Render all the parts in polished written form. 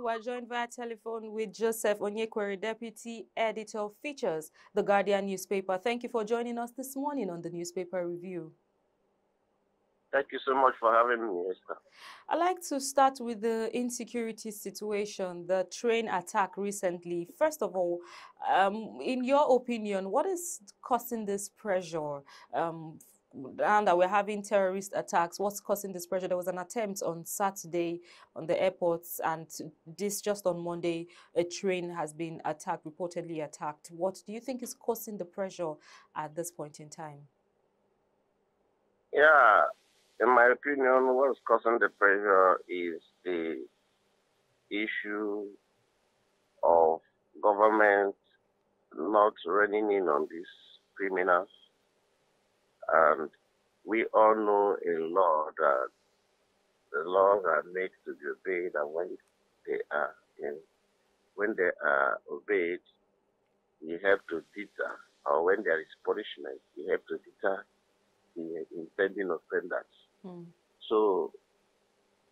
we're joined via telephone with Joseph Onyekwere, Deputy Editor of Features, The Guardian newspaper. Thank you for joining us this morning on the Newspaper Review. Thank you so much for having me, Esther. I'd like to start with the insecurity situation, the train attack recently. First of all, in your opinion, what is causing this pressure? Now that we're having terrorist attacks, what's causing this pressure? There was an attempt on Saturday on the airports, and this just on Monday, a train has been attacked, reportedly attacked. What do you think is causing the pressure at this point in time? Yeah, in my opinion, what's causing the pressure is the issue of government not running in on these criminals. And we all know a law that the laws are made to be obeyed, and when they are obeyed, you have to deter, or when there is punishment, you have to deter the intending offenders. So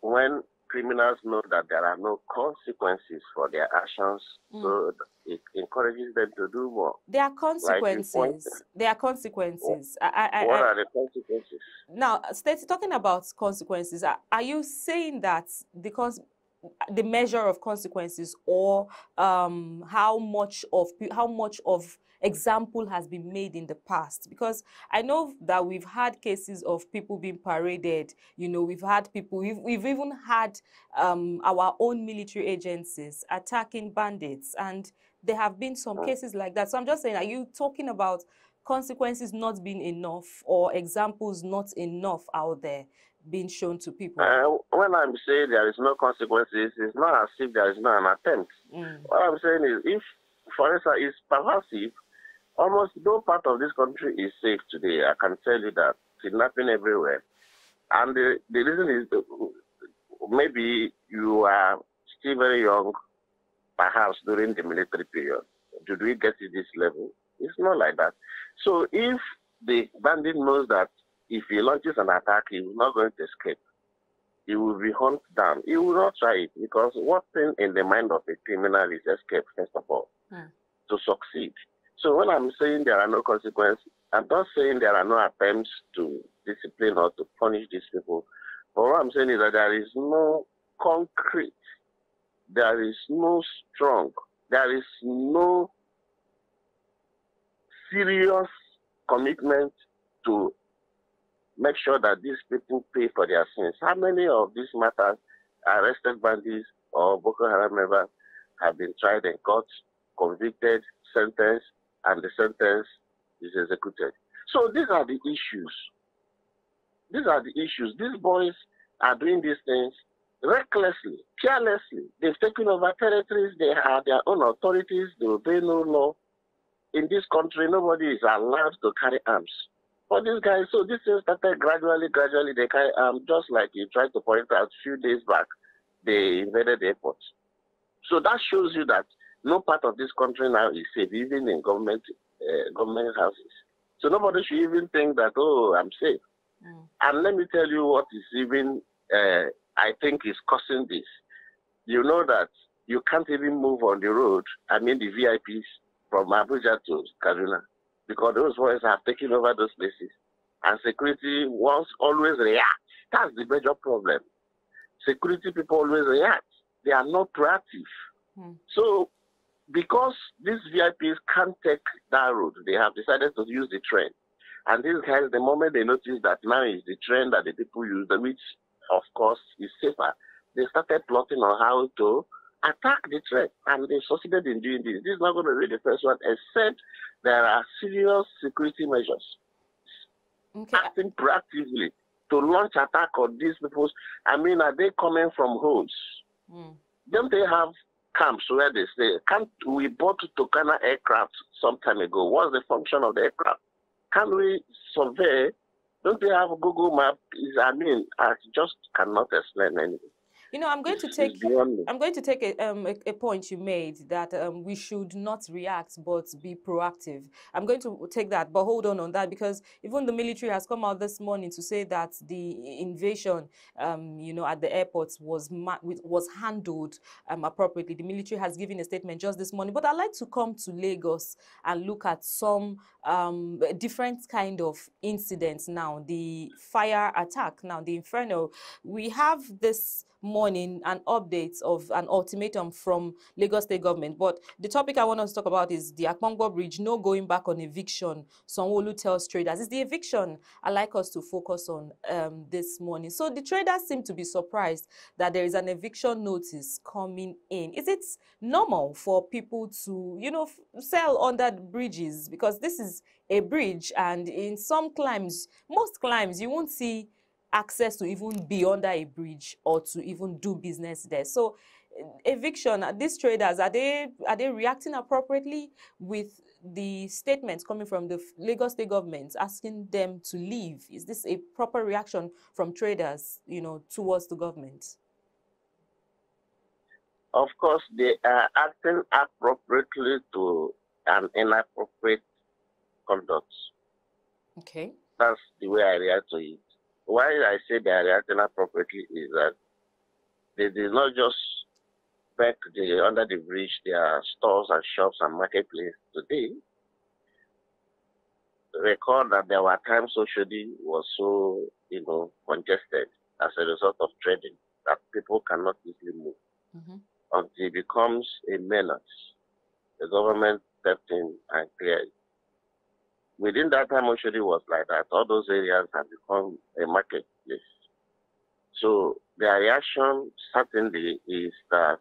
when criminals know that there are no consequences for their actions, so it encourages them to do more. There are consequences. Like there are consequences. What are the consequences? Now, talking about consequences, are you saying that the measure of consequences, or how much of example has been made in the past? Because I know that we've had cases of people being paraded. You know, we've had people, we've even had our own military agencies attacking bandits, and there have been some cases like that. So I'm just saying, are you talking about consequences not being enough, or examples not enough out there being shown to people? When I'm saying there is no consequences, it's not as if there is not an attempt. What I'm saying is, if, for instance, it's pervasive, almost no part of this country is safe today. I can tell you that. Kidnapping everywhere. And the reason is, maybe you are still very young, perhaps during the military period. Did we get to this level? It's not like that. So if the bandit knows that if he launches an attack, he is not going to escape, he will be hunted down. He will not try it, because one thing in the mind of a criminal is escape, first of all, to succeed. So when I'm saying there are no consequences, I'm not saying there are no attempts to discipline or to punish these people. But what I'm saying is that there is no concrete, there is no strong, there is no serious commitment to make sure that these people pay for their sins. How many of these matters, arrested bandits or Boko Haram members, have been tried in court, convicted, sentenced, and the sentence is executed? So these are the issues. These are the issues. These boys are doing these things recklessly, carelessly. They've taken over territories. They have their own authorities. They obey no law. In this country, nobody is allowed to carry arms. For these guys, so this thing started gradually, they carry arms, just like you tried to point out a few days back, they invaded the airport. So that shows you that no part of this country now is safe, even in government houses. So nobody should even think that, oh, I'm safe. And let me tell you what is even, I think, is causing this. You know that you can't even move on the road, I mean the VIPs, from Abuja to Kaduna, because those boys have taken over those places. And security wants always react. That's the major problem. Security people always react. They are not proactive. So because these VIPs can't take that road, they have decided to use the train. And these guys, the moment they notice that now is the train that the people use, which of course is safer, they started plotting on how to attack the train, and they succeeded in doing this. This is not going to be the first one, except there are serious security measures. Acting proactively to launch attack on these people. I mean, are they coming from homes? Don't they have camps where they stay? Can't we bought Tokana aircraft some time ago? What's the function of the aircraft? Can we survey? Don't they have a Google map? I mean, I just cannot explain anything. You know, It's beyond me. I'm going to take a point you made that we should not react but be proactive. I'm going to take that, but hold on that, because even the military has come out this morning to say that the invasion, you know, at the airports was handled appropriately. The military has given a statement just this morning. But I'd like to come to Lagos and look at some different kind of incidents now. The fire attack, now the Inferno. We have this morning an update of an ultimatum from Lagos State government. But the topic I want us to talk about is the Akpongbo Bridge, no going back on eviction. Sanwo-Olu tells traders. It's the eviction I like us to focus on this morning. So the traders seem to be surprised that there is an eviction notice coming in. Is it normal for people to, you know, sell under bridges? Because this is a bridge, and in some climes, most climes, you won't see access to even be under a bridge or to even do business there. So eviction, these traders, are they reacting appropriately with the statements coming from the Lagos State government asking them to leave? Is this a proper reaction from traders, you know, towards the government? Of course, they are acting appropriately to an inappropriate conduct. Okay. That's the way I react to it. Why I say they are reacting appropriately is that they did not just back under the bridge their stores and shops and marketplace today. Record that there were times socially was so, you know, congested as a result of trading that people cannot easily move. Until it becomes a menace, the government stepped in and cleared. Within that time, Oshodi was like that. All those areas have become a marketplace. So their reaction certainly is that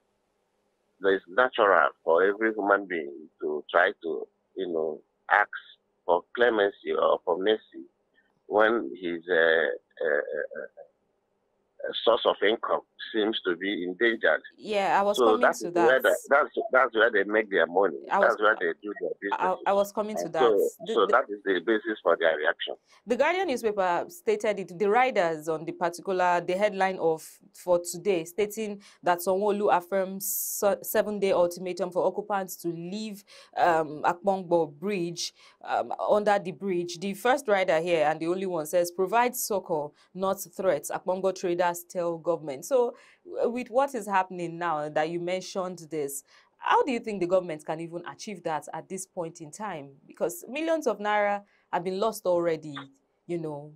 it's natural for every human being to try to, you know, ask for clemency or for mercy when his source of income seems to be endangered. Yeah, I was coming to that. That's where they make their money. That's where they do their business. I was coming to that. So that is the basis for their reaction. The Guardian newspaper stated it, the riders on the headline for today, stating that Sanwo-Olu affirms 7-day ultimatum for occupants to leave Akpongbo Bridge, under the bridge. The first rider here, and the only one, says, provide succor, not threats, Akpongbo traders tell government. So with what is happening now that you mentioned this, how do you think the government can even achieve that at this point in time? Because millions of naira have been lost already, you know,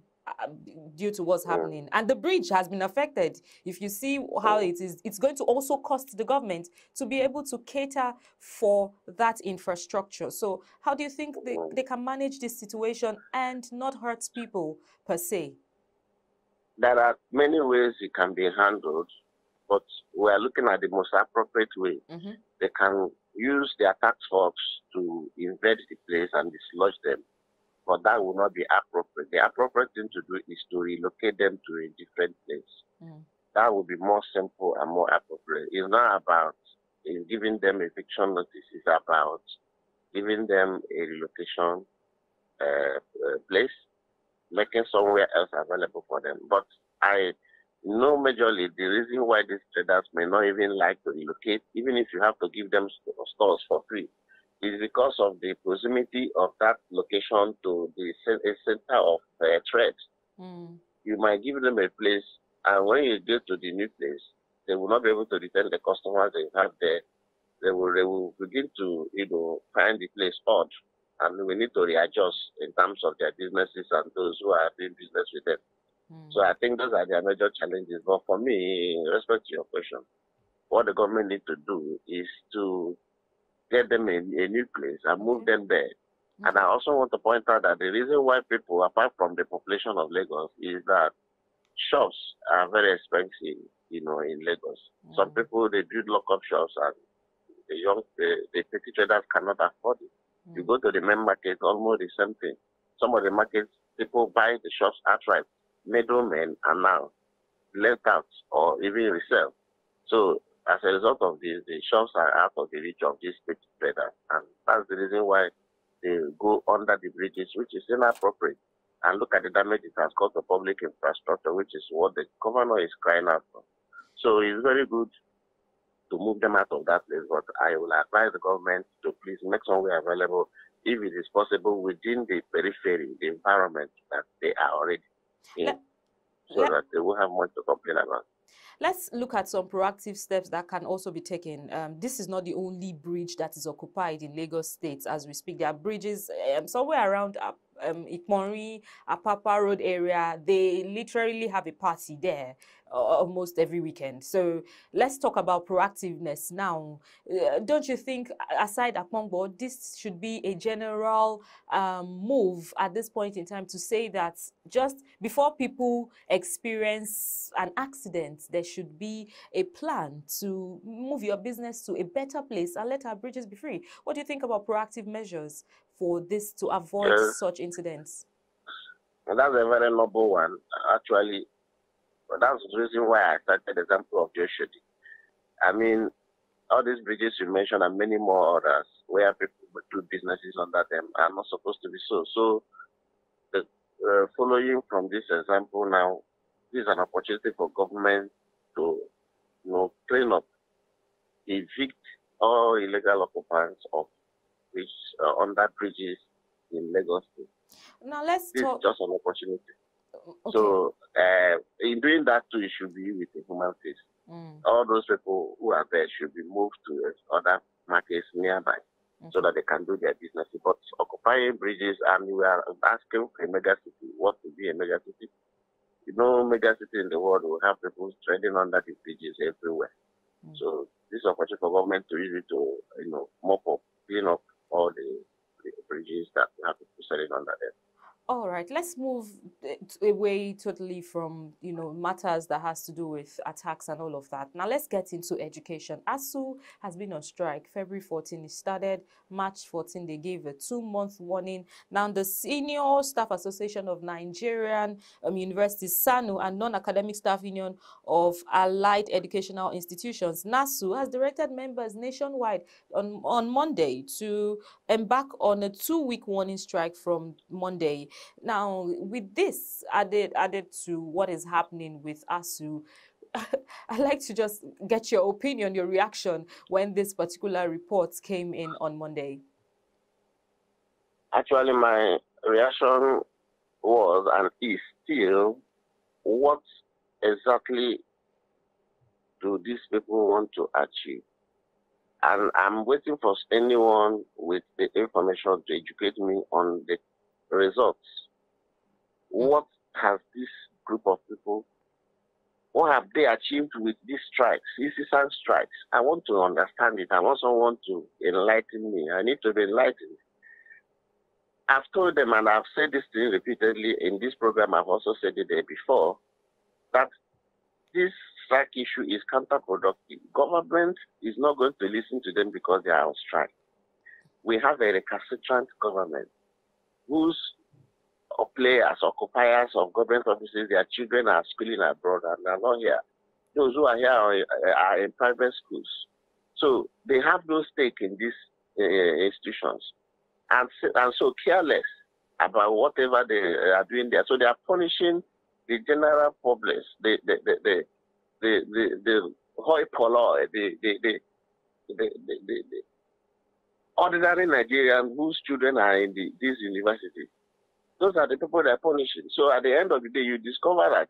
due to what's happening. And the bridge has been affected. If you see how it is, it's going to also cost the government to be able to cater for that infrastructure. So how do you think they can manage this situation and not hurt people per se? There are many ways it can be handled, but we are looking at the most appropriate way. They can use their task force to invade the place and dislodge them, but that will not be appropriate. The appropriate thing to do is to relocate them to a different place. That will be more simple and more appropriate. It's not about giving them eviction notice. It's about giving them a relocation place, making somewhere else available for them. But I know majorly the reason why these traders may not even like to relocate, even if you have to give them stores for free, is because of the proximity of that location to the center of trade. You might give them a place, and when you get to the new place, they will not be able to return the customers they have there. They will begin to, you know, find the place odd, and we need to readjust in terms of their businesses and those who are doing business with them. So I think those are their major challenges. But for me, in respect to your question, what the government needs to do is to get them in a new place and move them there. And I also want to point out that the reason why people, apart from the population of Lagos, is that shops are very expensive, you know, in Lagos. Some people, they build lock-up shops, and the petty traders cannot afford it. You go to the main market, almost the same thing. Some of the markets, people buy the shops outright. Middlemen are now left out or even resell. So as a result of this, the shops are out of the reach of these petty traders. And that's the reason why they go under the bridges, which is inappropriate. And look at the damage it has caused to public infrastructure, which is what the governor is crying out for. So it's very good to move them out of that place, but I will advise the government to please make some way available, if it is possible, within the periphery, the environment that they are already in, so that they will have much to complain about. Let's look at some proactive steps that can also be taken. This is not the only bridge that is occupied in Lagos State as we speak. There are bridges somewhere around Ikmonri, Apapa Road area. They literally have a party there almost every weekend. So let's talk about proactiveness now. Don't you think, aside Akpongbo, this should be a general move at this point in time to say that just before people experience an accident, there should be a plan to move your business to a better place and let our bridges be free? What do you think about proactive measures for this to avoid such incidents? And that's a very noble one, actually. But that's the reason why I started the example of Joshua. I mean, all these bridges you mentioned and many more others where people do businesses under them are not supposed to be so. So, following from this example now, this is an opportunity for government to, clean up, evict all illegal occupants of which under bridges in Lagos State. Now let's this talk. Is just an opportunity. Okay. So, in doing that too, it should be with a human face. All those people who are there should be moved to other markets nearby, so that they can do their business. But occupying bridges, and we are asking for a mega city. What would be a mega city? Mega city in the world will have people treading under the bridges everywhere. So this is an opportunity for government to use it to, mop up, clean up all the bridges that have people sitting under them. All right, let's move away totally from, matters that has to do with attacks and all of that. Now let's get into education. ASUU has been on strike. February 14, it started. March 14, they gave a 2-month warning. Now the Senior Staff Association of Nigerian Universities, SANU, and Non-Academic Staff Union of Allied Educational Institutions, NASU, has directed members nationwide on Monday to embark on a 2-week warning strike from Monday. Now, with this added to what is happening with ASUU, I'd like to just get your opinion, your reaction when this particular report came in on Monday. Actually, my reaction was and is still, what exactly do these people want to achieve? And I'm waiting for anyone with the information to educate me on the results. What has this group of people, what have they achieved with these strikes, incessant strikes? I want to understand it. I want someone to enlighten me. I need to be enlightened. I've told them, and I've said this thing repeatedly in this program, I've also said it there before, that this strike issue is counterproductive. Government is not going to listen to them because they are on strike. We have a recalcitrant government whose players, occupiers of government offices, their children are schooling abroad and they are not here. Those who are here are in private schools. So they have no stake in these institutions. And so careless about whatever they are doing there. So they are punishing the general public, the hoi polloi, the ordinary Nigerians whose children are in these universities. Those are the people they are punishing. So at the end of the day, you discover that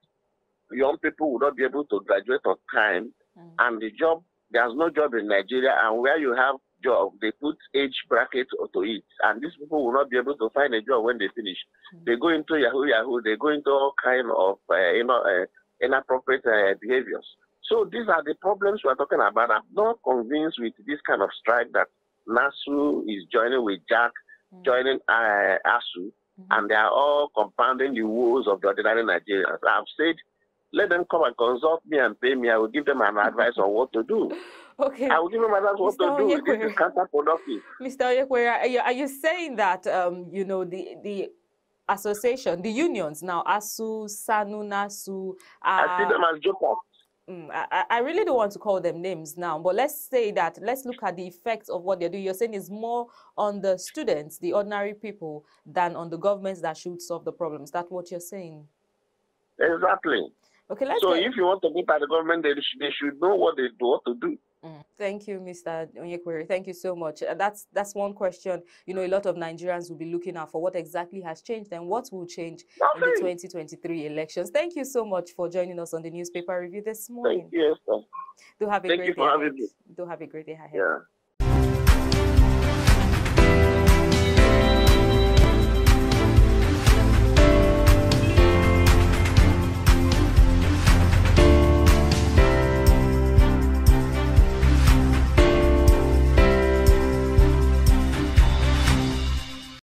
young people will not be able to graduate on time, and there's no job in Nigeria, and where you have job, they put age bracket to it, and these people will not be able to find a job when they finish. They go into Yahoo, they go into all kind of inappropriate behaviors. So these are the problems we're talking about. I'm not convinced with this kind of strike that NASU is joining with JAC, joining ASUU, and they are all compounding the woes of the ordinary Nigerians. I've said, let them come and consult me and pay me. I will give them an advice on what to do. Okay. I will give them advice on what to do. This is counterproductive. Mr. Oyekwe, are you saying that, the association, the unions now, ASUU, SANU, NASU, I see them as jokers. I really don't want to call them names now, but let's look at the effects of what they're doing. You're saying it's more on the students, the ordinary people, than on the governments that should solve the problems. That's what you're saying? Exactly. Okay, let's So get... if you want to be part of the government, they should know what to do. Thank you, Mr. Onyekwere. Thank you so much. That's one question, you know, a lot of Nigerians will be looking out for, what exactly has changed and what will change in the 2023 elections. Thank you so much for joining us on the newspaper review this morning. Thank you, Esther. Do have a Thank great you day for ahead. having me. Do have a great day ahead. Yeah.